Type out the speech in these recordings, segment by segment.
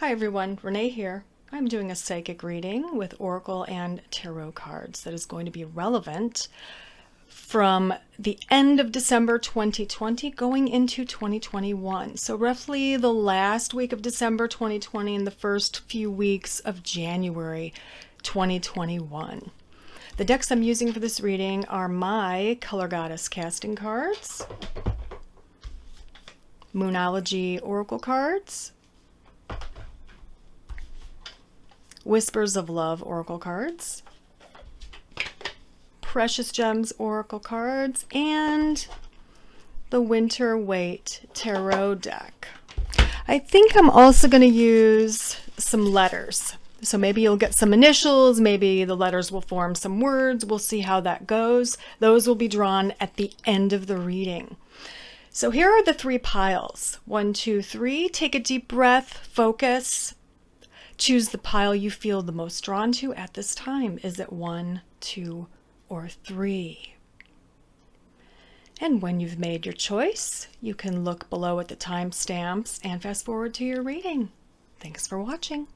Hi everyone, Renee here. I'm doing a psychic reading with Oracle and Tarot cards that is going to be relevant from the end of December 2020 going into 2021. So roughly the last week of December 2020 and the first few weeks of January 2021. The decks I'm using for this reading are my Color Goddess casting cards, Moonology Oracle cards, Whispers of Love Oracle cards, Precious Gems Oracle cards, and the Winter Wait Tarot deck. I think I'm also going to use some letters. So maybe you'll get some initials, maybe the letters will form some words. We'll see how that goes. Those will be drawn at the end of the reading. So here are the three piles. 1, 2, 3. Take a deep breath, focus. Choose the pile you feel the most drawn to at this time. Is it 1, 2, or 3? And when you've made your choice, you can look below at the timestamps and fast forward to your reading. Thanks for watching.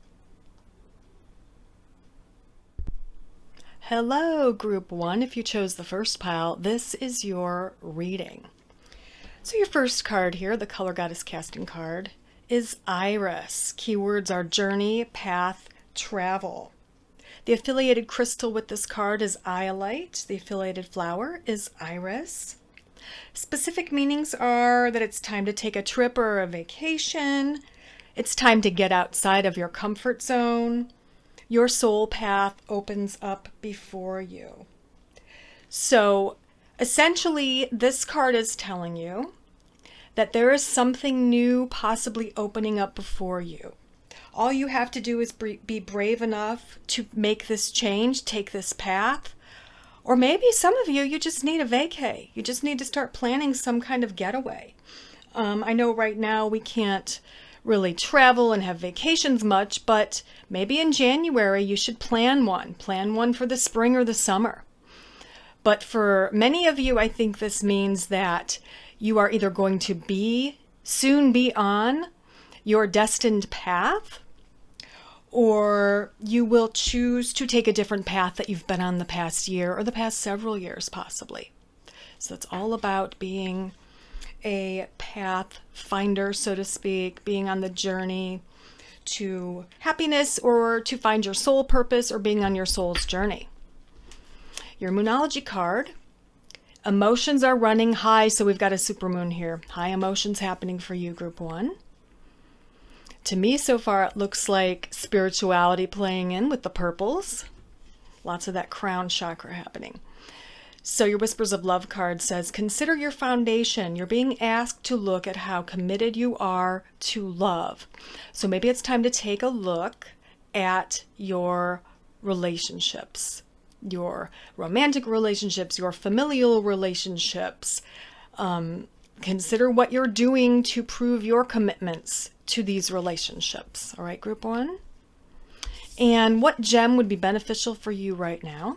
Hello, Group 1. If you chose the first pile, this is your reading. So your first card here, the Color Goddess casting card, is Iris. Keywords are journey, path, travel. The affiliated crystal with this card is iolite. The affiliated flower is iris. Specific meanings are that it's time to take a trip or a vacation. It's time to get outside of your comfort zone. Your soul path opens up before you. So essentially, this card is telling you that there is something new possibly opening up before you. All you have to do is be brave enough to make this change, take this path. Or maybe some of you, you just need a vacay. You just need to start planning some kind of getaway. I know right now we can't really travel and have vacations much, but maybe in January you should plan one. Plan one for the spring or the summer. But for many of you, I think this means that you are either going to soon be on your destined path, or you will choose to take a different path that you've been on the past year or the past several years possibly. So it's all about being a path finder, so to speak, being on the journey to happiness or to find your soul purpose or being on your soul's journey. Your Moonology card, emotions are running high, so we've got a supermoon here. High emotions happening for you, Group 1. To me, so far, it looks like spirituality playing in with the purples. Lots of that crown chakra happening. So your Whispers of Love card says, consider your foundation. You're being asked to look at how committed you are to love. So maybe it's time to take a look at your relationships, your romantic relationships, your familial relationships. Consider what you're doing to prove your commitments to these relationships. All right, Group 1? And what gem would be beneficial for you right now?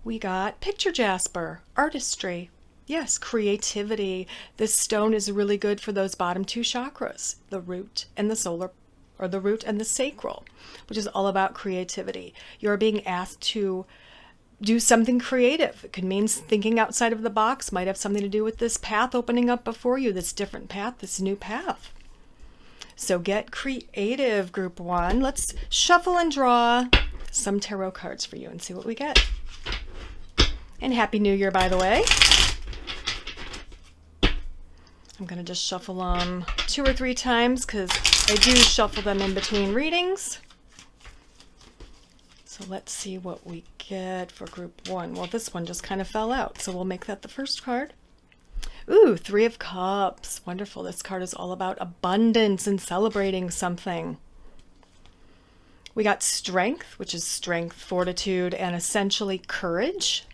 We got Picture Jasper, artistry. Yes, creativity. This stone is really good for those bottom two chakras, the root and the solar, or the root and the sacral, which is all about creativity. You're being asked to do something creative. It could mean thinking outside of the box, might have something to do with this path opening up before you, this different path, this new path. So get creative, Group 1. Let's shuffle and draw some tarot cards for you and see what we get. And Happy New Year, by the way. I'm going to just shuffle them 2 or 3 times because I do shuffle them in between readings. So let's see what we get for Group 1. Well, this one just kind of fell out, so we'll make that the first card. Ooh, 3 of Cups. Wonderful. This card is all about abundance and celebrating something. We got Strength, which is strength, fortitude, and essentially courage.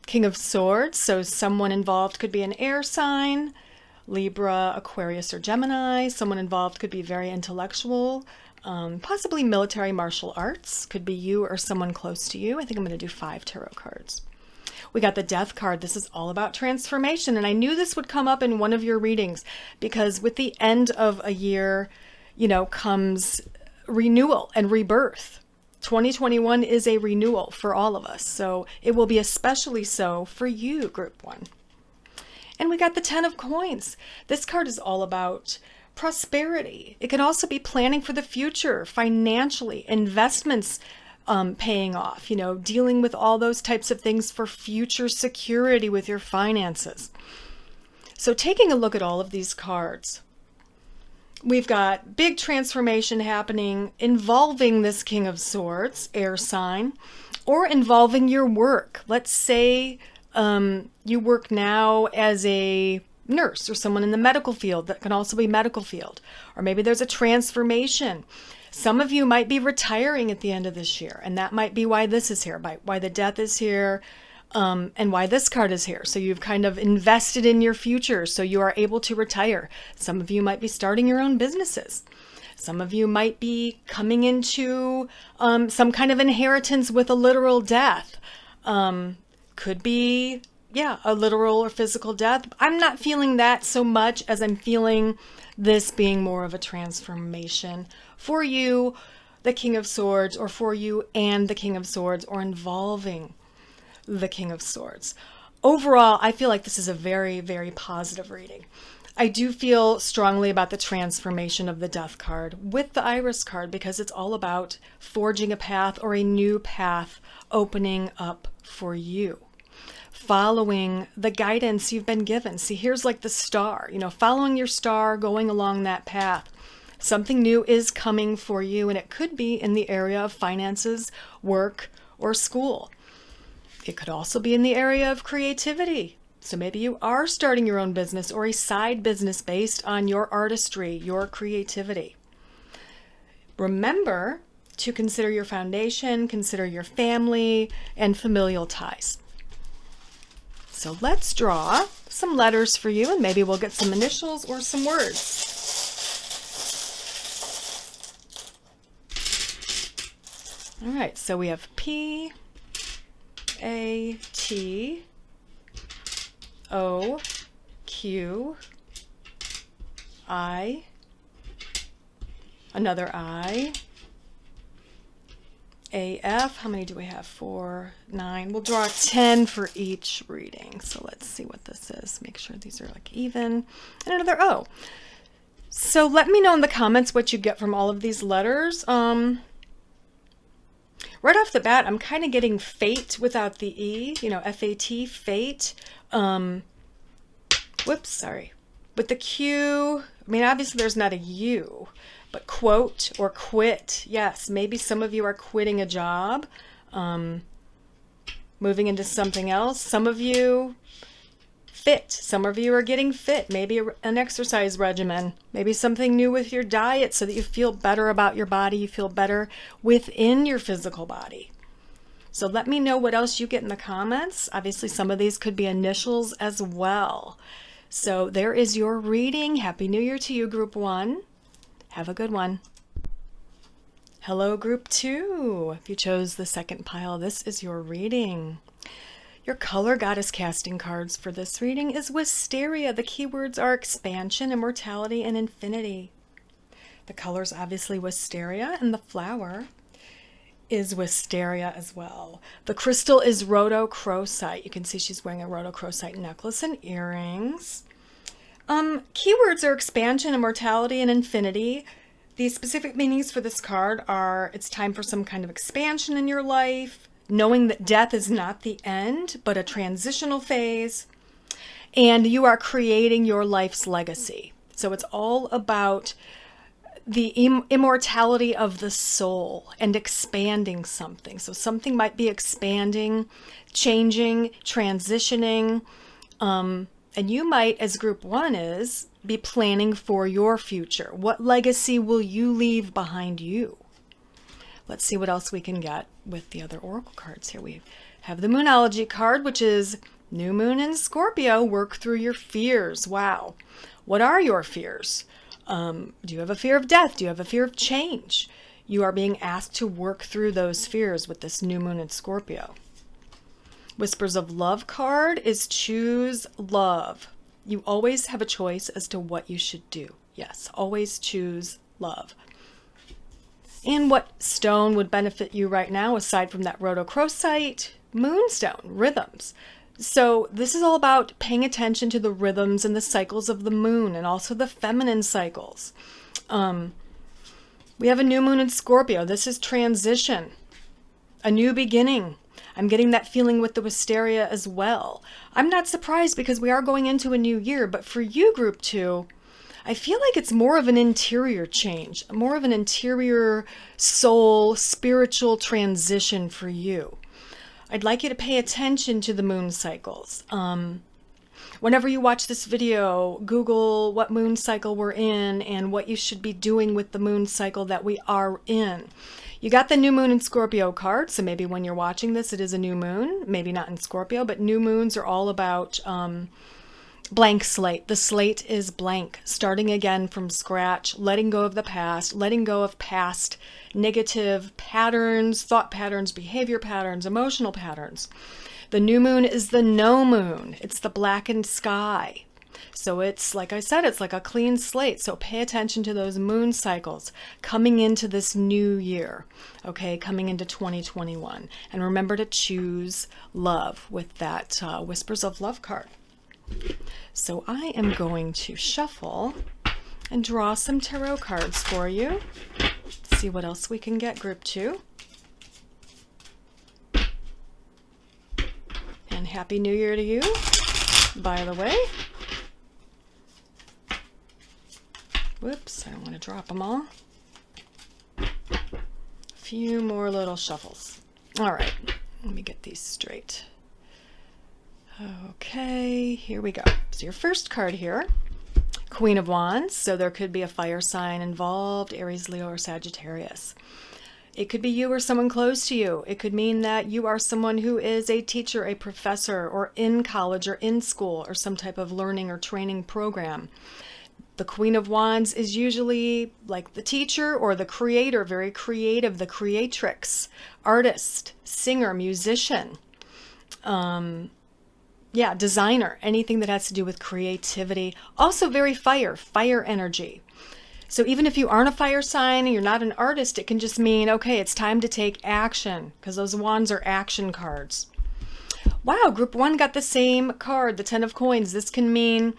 King of Swords, so someone involved could be an air sign, Libra, Aquarius, or Gemini. Someone involved could be very intellectual, possibly military martial arts. Could be you or someone close to you. I think I'm going to do 5 tarot cards. We got the Death card. This is all about transformation, and I knew this would come up in one of your readings because with the end of a year, comes renewal and rebirth. 2021 is a renewal for all of us, so it will be especially so for you, Group 1. And we got the 10 of Coins. This card is all about prosperity. It can also be planning for the future, financially, investments paying off, dealing with all those types of things for future security with your finances. So taking a look at all of these cards, we've got big transformation happening involving this King of Swords, air sign, or involving your work. Let's say you work now as a nurse or someone in the medical field. That can also be medical field. Or maybe there's a transformation. Some of you might be retiring at the end of this year, and that might be why this is here, why the death is here, and why this card is here. So you've kind of invested in your future, so you are able to retire. Some of you might be starting your own businesses. Some of you might be coming into some kind of inheritance with a literal death. Could be, a literal or physical death. I'm not feeling that so much as I'm feeling this being more of a transformation for you, the King of Swords, or for you and the King of Swords, or involving the King of Swords. Overall, I feel like this is a very, very positive reading. I do feel strongly about the transformation of the Death card with the Iris card because it's all about forging a path or a new path opening up for you. Following the guidance you've been given. See, here's like the star, following your star, going along that path. Something new is coming for you, and it could be in the area of finances, work, or school. It could also be in the area of creativity. So maybe you are starting your own business or a side business based on your artistry, your creativity. Remember to consider your foundation, consider your family, and familial ties. So let's draw some letters for you, and maybe we'll get some initials or some words. All right, so we have P, A, T, O, Q, I, another I, AF. How many do we have? 4, 9. We'll draw 10 for each reading. So let's see what this is. Make sure these are like even. And another O. So let me know in the comments what you get from all of these letters. Right off the bat, I'm kind of getting fate without the E, F-A-T, fate. Whoops, sorry. With the Q, obviously there's not a U, but quote or quit. Yes, maybe some of you are quitting a job, moving into something else. Some of you fit. Some of you are getting fit. Maybe an exercise regimen. Maybe something new with your diet so that you feel better about your body. You feel better within your physical body. So let me know what else you get in the comments. Obviously, some of these could be initials as well. So there is your reading. Happy New Year to you, Group 1. Have a good one. Hello, Group 2. If you chose the second pile, this is your reading. Your color goddess casting cards for this reading is Wisteria. The keywords are expansion, immortality, and infinity. The color's obviously Wisteria, and the flower is Wisteria as well. The crystal is rhodochrosite. You can see she's wearing a rhodochrosite necklace and earrings. Keywords are expansion, immortality, and infinity. The specific meanings for this card are it's time for some kind of expansion in your life, knowing that death is not the end, but a transitional phase, and you are creating your life's legacy. So it's all about the immortality of the soul and expanding something. So something might be expanding, changing, transitioning, and you might, as Group 1 is, be planning for your future. What legacy will you leave behind you? Let's see what else we can get with the other oracle cards here. We have the Moonology card, which is New Moon in Scorpio. Work through your fears. Wow. What are your fears? Do you have a fear of death? Do you have a fear of change? You are being asked to work through those fears with this New Moon in Scorpio. Whispers of Love card is choose love. You always have a choice as to what you should do. Yes, always choose love. And what stone would benefit you right now, aside from that rhodochrosite? Moonstone, rhythms. So this is all about paying attention to the rhythms and the cycles of the moon, and also the feminine cycles. We have a new moon in Scorpio. This is transition, a new beginning. I'm getting that feeling with the wisteria as well. I'm not surprised because we are going into a new year, but for you, group 2, I feel like it's more of an interior change, more of an interior soul, spiritual transition for you. I'd like you to pay attention to the moon cycles. Whenever you watch this video, Google what moon cycle we're in and what you should be doing with the moon cycle that we are in. You got the new moon in Scorpio card, so maybe when you're watching this, it is a new moon. Maybe not in Scorpio, but new moons are all about blank slate. The slate is blank, starting again from scratch, letting go of the past, letting go of past negative patterns, thought patterns, behavior patterns, emotional patterns. The new moon is the no moon. It's the blackened sky. So it's, like I said, it's like a clean slate. So pay attention to those moon cycles coming into this new year, okay, coming into 2021. And remember to choose love with that Whispers of Love card. So I am going to shuffle and draw some tarot cards for you. See what else we can get, group 2. And Happy New Year to you, by the way. Whoops, I don't want to drop them all. A few more little shuffles. All right, let me get these straight. Okay, here we go. So your first card here, Queen of Wands. So there could be a fire sign involved, Aries, Leo, or Sagittarius. It could be you or someone close to you. It could mean that you are someone who is a teacher, a professor, or in college or in school or some type of learning or training program. The Queen of Wands is usually like the teacher or the creator, very creative, the creatrix, artist, singer, musician. Designer, anything that has to do with creativity. Also very fire energy. So even if you aren't a fire sign and you're not an artist, it can just mean, okay, it's time to take action, because those wands are action cards. Wow, group 1 got the same card, the 10 of coins. This can mean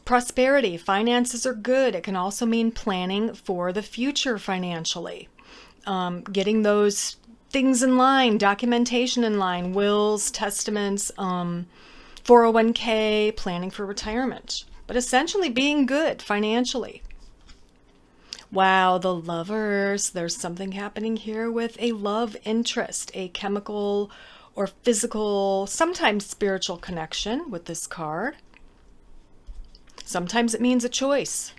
prosperity, finances are good. It can also mean planning for the future financially. Getting those things in line, documentation in line, wills, testaments, 401k, planning for retirement, but essentially being good financially. Wow, the Lovers, there's something happening here with a love interest, a chemical or physical, sometimes spiritual connection with this card. Sometimes it means a choice.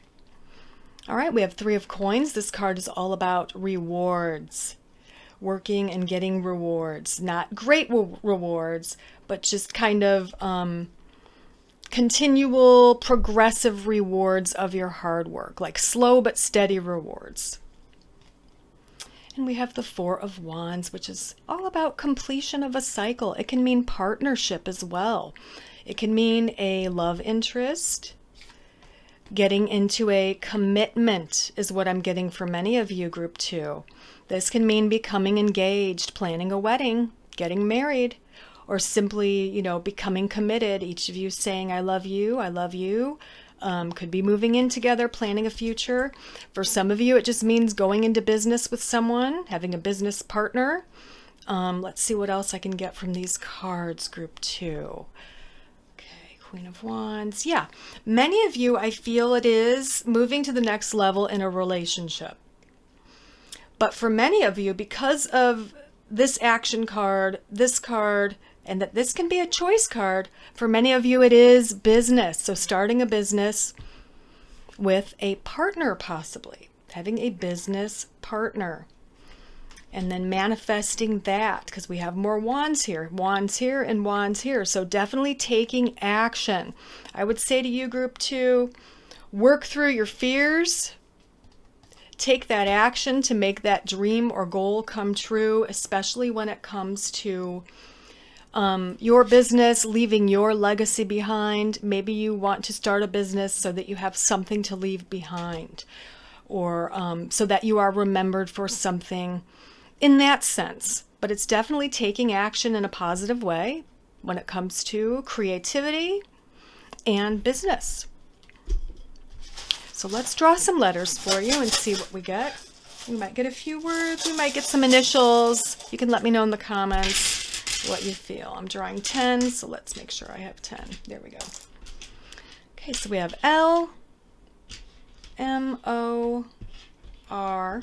All right, we have 3 of coins. This card is all about rewards. Working and getting rewards, not great rewards, but just kind of continual progressive rewards of your hard work, like slow but steady rewards. And we have the 4 of Wands, which is all about completion of a cycle. It can mean partnership as well. It can mean a love interest. Getting into a commitment is what I'm getting for many of you, group 2. This can mean becoming engaged, planning a wedding, getting married, or simply, becoming committed. Each of you saying, I love you, I love you. Could be moving in together, planning a future. For some of you, it just means going into business with someone, having a business partner. Let's see what else I can get from these cards, group 2. Okay, Queen of Wands. Yeah, many of you, I feel it is moving to the next level in a relationship. But for many of you, because of this action card, and that this can be a choice card, for many of you it is business. So starting a business with a partner, possibly having a business partner, and then manifesting that, because we have more wands here and wands here. So definitely taking action. I would say to you, group 2, work through your fears. Take that action to make that dream or goal come true, especially when it comes to your business, leaving your legacy behind. Maybe you want to start a business so that you have something to leave behind. or so that you are remembered for something in that sense. But it's definitely taking action in a positive way when it comes to creativity and business. So let's draw some letters for you and see what we get. We might get a few words, we might get some initials. You can let me know in the comments what you feel. I'm drawing 10, so let's make sure I have 10. There we go. Okay, so we have L, M, O, R,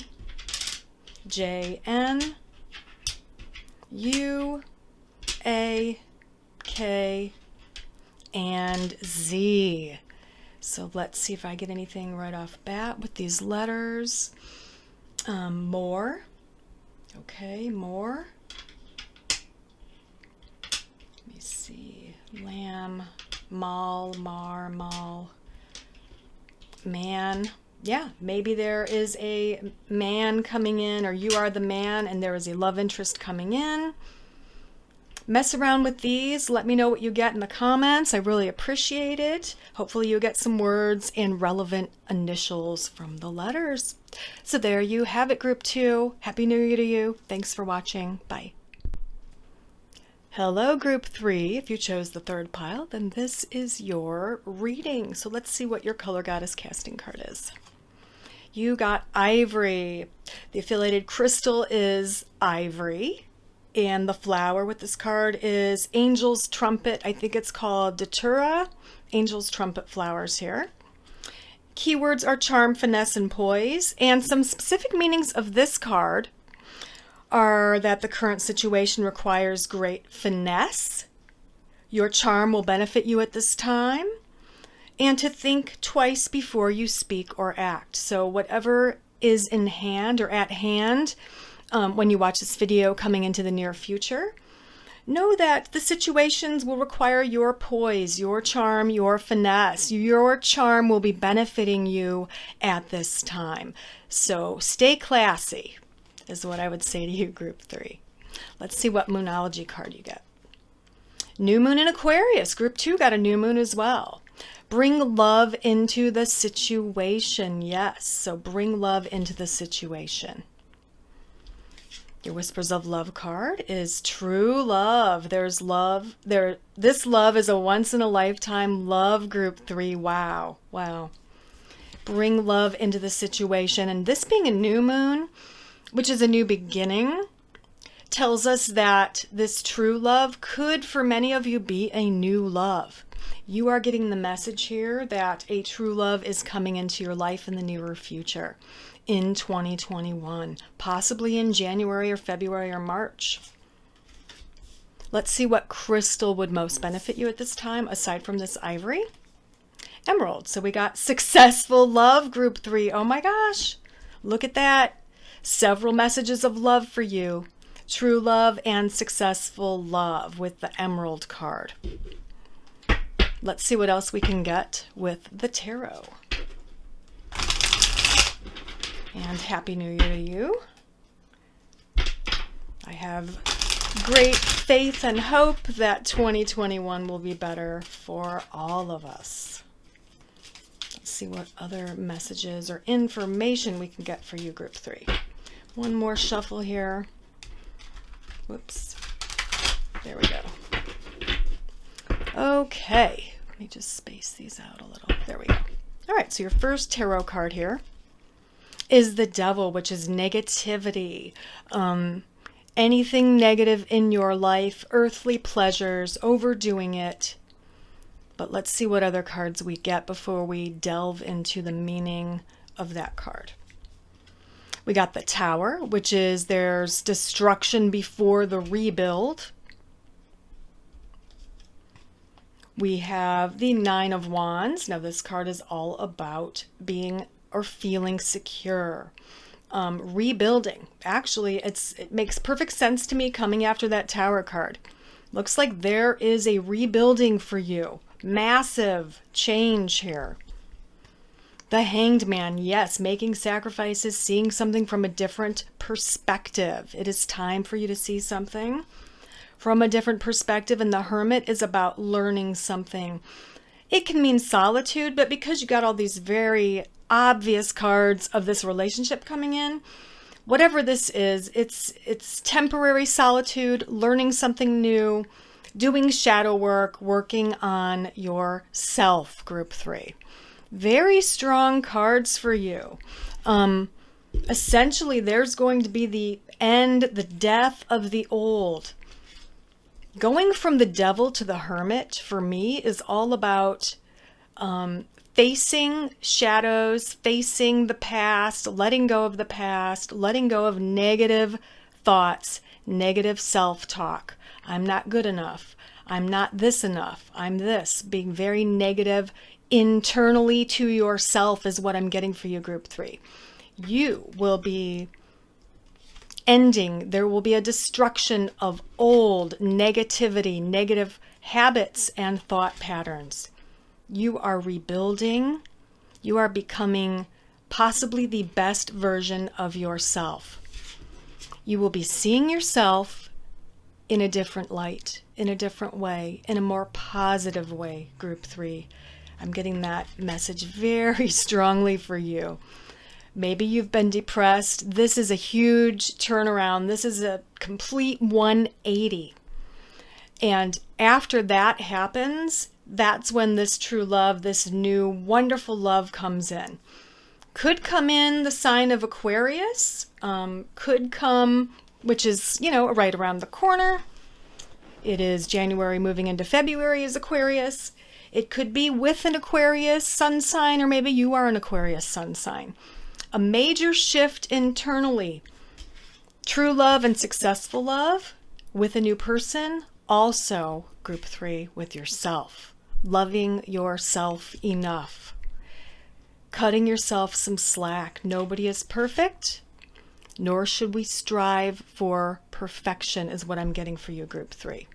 J, N, U, A, K, and Z. So let's see if I get anything right off bat with these letters. More. Okay, more. Let me see. Lamb, mall, mar, mall. Man. Yeah, maybe there is a man coming in, or you are the man and there is a love interest coming in. Mess around with these. Let me know what you get in the comments. I really appreciate it. Hopefully you get some words and relevant initials from the letters. So there you have it, Group 2. Happy New Year to you. Thanks for watching. Bye. Hello, Group 3. If you chose the third pile, then this is your reading. So let's see what your color goddess casting card is. You got ivory. The affiliated crystal is ivory. And the flower with this card is Angel's Trumpet. I think it's called Datura. Angel's Trumpet flowers here. Keywords are charm, finesse, and poise. And some specific meanings of this card are that the current situation requires great finesse. Your charm will benefit you at this time. And to think twice before you speak or act. So whatever is in hand or at hand, when you watch this video coming into the near future, know that the situations will require your poise, your charm, your finesse. Your charm will be benefiting you at this time. So stay classy is what I would say to you, Group 3. Let's see what Moonology card you get. New Moon in Aquarius. Group 2 got a new moon as well. Bring love into the situation. Yes, so bring love into the situation. Your Whispers of Love card is true love. There's love. This love is a once-in-a-lifetime love, Group 3. Wow. Wow. Bring love into the situation. And this being a new moon, which is a new beginning, tells us that this true love could, for many of you, be a new love. You are getting the message here that a true love is coming into your life in the nearer future. In 2021, possibly in January or February or March. Let's see what crystal would most benefit you at this time, aside from this ivory. Emerald. So we got successful love, Group 3. Oh my gosh, look at that. Several messages of love for you. True love and successful love with the Emerald card. Let's see what else we can get with the tarot. And Happy New Year to you. I have great faith and hope that 2021 will be better for all of us. Let's see what other messages or information we can get for you, Group 3. One more shuffle here. Whoops. There we go. Okay. Let me just space these out a little. There we go. All right, so your first tarot card here is the Devil, which is negativity. Anything negative in your life, earthly pleasures, overdoing it. But let's see what other cards we get before we delve into the meaning of that card. We got the Tower, which is there's destruction before the rebuild. We have the Nine of Wands. Now this card is all about being or feeling secure. Rebuilding. Actually, it makes perfect sense to me coming after that Tower card. Looks like there is a rebuilding for you. Massive change here. The Hanged Man. Yes, making sacrifices, seeing something from a different perspective. It is time for you to see something from a different perspective, and the Hermit is about learning something. It can mean solitude, but because you got all these very obvious cards of this relationship coming in. Whatever this is, it's temporary solitude, learning something new, doing shadow work, working on yourself, group 3. Very strong cards for you. Essentially, there's going to be the end, the death of the old. Going from the Devil to the Hermit, for me, is all about facing shadows, facing the past, letting go of the past, letting go of negative thoughts, negative self-talk. I'm not good enough. I'm not this enough. I'm this. Being very negative internally to yourself is what I'm getting for you, group 3. You will be ending. There will be a destruction of old negativity, negative habits and thought patterns. You are rebuilding. You are becoming possibly the best version of yourself. You will be seeing yourself in a different light, in a different way, in a more positive way, group 3. I'm getting that message very strongly for you. Maybe you've been depressed. This is a huge turnaround. This is a complete 180. And after that happens, that's when this true love, this new wonderful love comes in. Could come in the sign of Aquarius, could come, which is, right around the corner. It is January moving into February is Aquarius. It could be with an Aquarius sun sign, or maybe you are an Aquarius sun sign. A major shift internally. True love and successful love with a new person. Also, group 3, with yourself. Loving yourself enough. Cutting yourself some slack. Nobody is perfect, nor should we strive for perfection, is what I'm getting for you, group 3.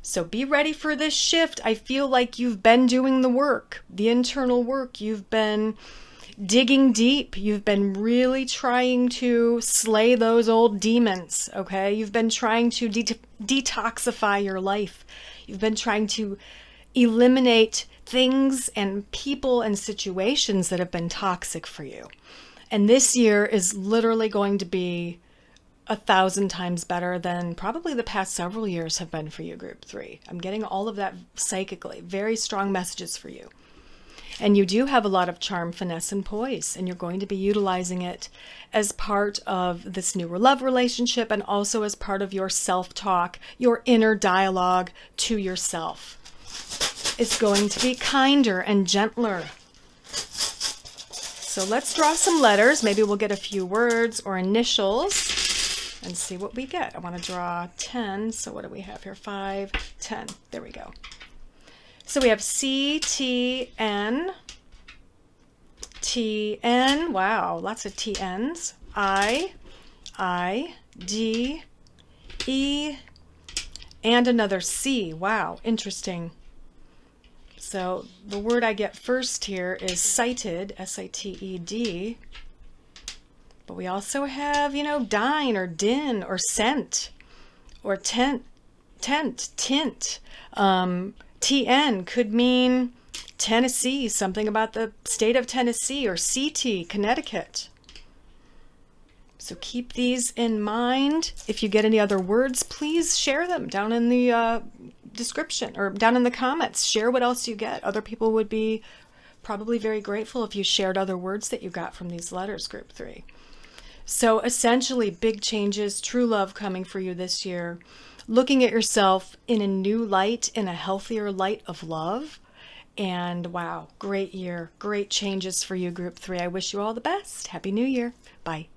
So be ready for this shift. I feel like you've been doing the work, the internal work. You've been digging deep. You've been really trying to slay those old demons, okay? You've been trying to detoxify your life. You've been trying to eliminate things and people and situations that have been toxic for you. And this year is literally going to be 1,000 times better than probably the past several years have been for you, group 3. I'm getting all of that psychically. Very strong messages for you. And you do have a lot of charm, finesse, and poise, and you're going to be utilizing it as part of this new love relationship and also as part of your self-talk, your inner dialogue to yourself. It's going to be kinder and gentler. So let's draw some letters. Maybe we'll get a few words or initials and see what we get. I want to draw 10. So what do we have here? 5, 10. There we go. So we have C, T, N, T, N. Wow, lots of T, N's. I, D, E, and another C. Wow, interesting. So the word I get first here is sighted, S-I-T-E-D. But we also have, dine or din or scent or tint. TN could mean Tennessee, something about the state of Tennessee, or CT, Connecticut. So keep these in mind. If you get any other words, please share them down in the description or down in the comments. Share what else you get. Other people would be probably very grateful if you shared other words that you got from these letters, group 3. So essentially, big changes, true love coming for you this year. Looking at yourself in a new light, in a healthier light of love. And wow, great year, great changes for you, group 3. I wish you all the best. Happy New Year. Bye.